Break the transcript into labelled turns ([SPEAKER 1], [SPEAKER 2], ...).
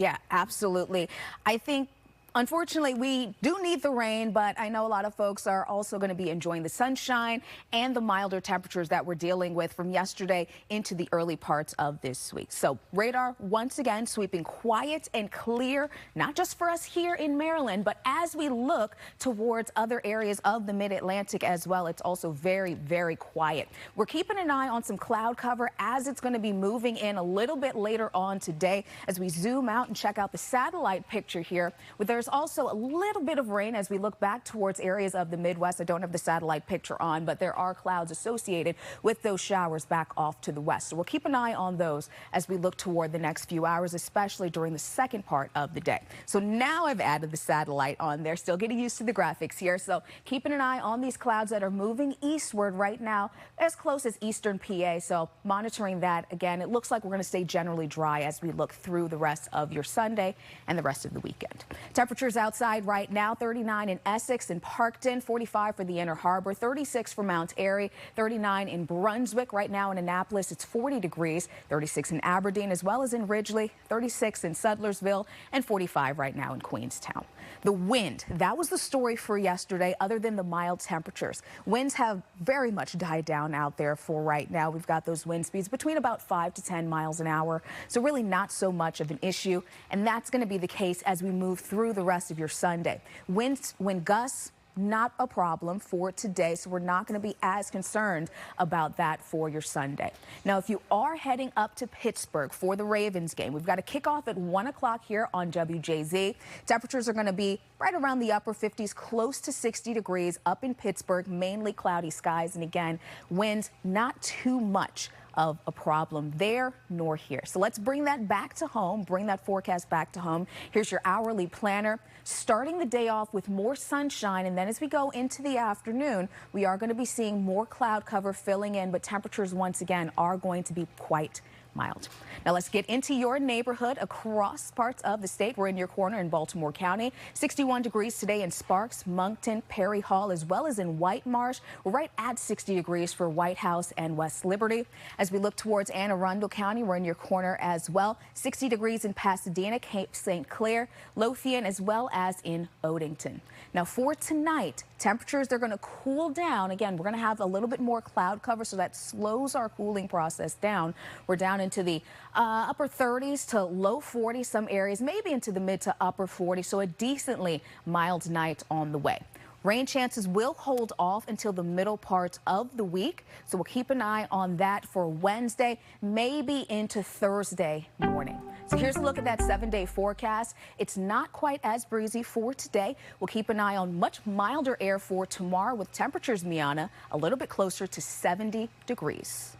[SPEAKER 1] Yeah, absolutely. I think, unfortunately, we do need the rain, but I know a lot of folks are also going to be enjoying the sunshine and the milder temperatures that we're dealing with from yesterday into the early parts of this week. So radar once again sweeping quiet and clear, not just for us here in Maryland, but as we look towards other areas of the mid-Atlantic as well, it's also very, very quiet. We're keeping an eye on some cloud cover as it's going to be moving in a little bit later on today as we zoom out and check out the satellite picture here. There's also a little bit of rain as we look back towards areas of the Midwest. I don't have the satellite picture on, but there are clouds associated with those showers back off to the west. So we'll keep an eye on those as we look toward the next few hours, especially during the second part of the day. So now I've added the satellite on there, still getting used to the graphics here. So keeping an eye on these clouds that are moving eastward right now, as close as eastern PA. So monitoring that again, it looks like we're going to stay generally dry as we look through the rest of your Sunday and the rest of the weekend. Temperatures outside right now, 39 in Essex and Parkton, 45 for the Inner Harbor, 36 for Mount Airy, 39 in Brunswick. Right now in Annapolis, it's 40 degrees, 36 in Aberdeen as well as in Ridgely, 36 in Sudlersville, and 45 right now in Queenstown. The wind, that was the story for yesterday, other than the mild temperatures. Winds have very much died down out there for right now. We've got those wind speeds between about 5 to 10 miles an hour, so really not so much of an issue, and that's going to be the case as we move through the rest of your Sunday. Wind gusts, not a problem for today, so we're not going to be as concerned about that for your Sunday. Now, if you are heading up to Pittsburgh for the Ravens game, we've got a kickoff at 1 o'clock here on WJZ. Temperatures are going to be right around the upper 50s, close to 60 degrees up in Pittsburgh, mainly cloudy skies. And again, winds not too much of a problem there nor here. So let's bring that back to home, bring that forecast back to home. Here's your hourly planner. Starting the day off with more sunshine, and then as we go into the afternoon, we are going to be seeing more cloud cover filling in, but temperatures once again are going to be quite mild. Now let's get into your neighborhood across parts of the state. We're in your corner in Baltimore County. 61 degrees today in Sparks, Moncton, Perry Hall, as well as in White Marsh. We're right at 60 degrees for White House and West Liberty. As we look towards Anne Arundel County, we're in your corner as well. 60 degrees in Pasadena, Cape St. Clair, Lothian, as well as in Odenton. Now for tonight, temperatures, they're going to cool down. Again, we're going to have a little bit more cloud cover, so that slows our cooling process down. We're down into the upper 30s to low 40s, some areas, maybe into the mid to upper 40s, so a decently mild night on the way. Rain chances will hold off until the middle part of the week, so we'll keep an eye on that for Wednesday, maybe into Thursday morning. So here's a look at that 7-day forecast. It's not quite as breezy for today. We'll keep an eye on much milder air for tomorrow with temperatures, Miana, a little bit closer to 70 degrees.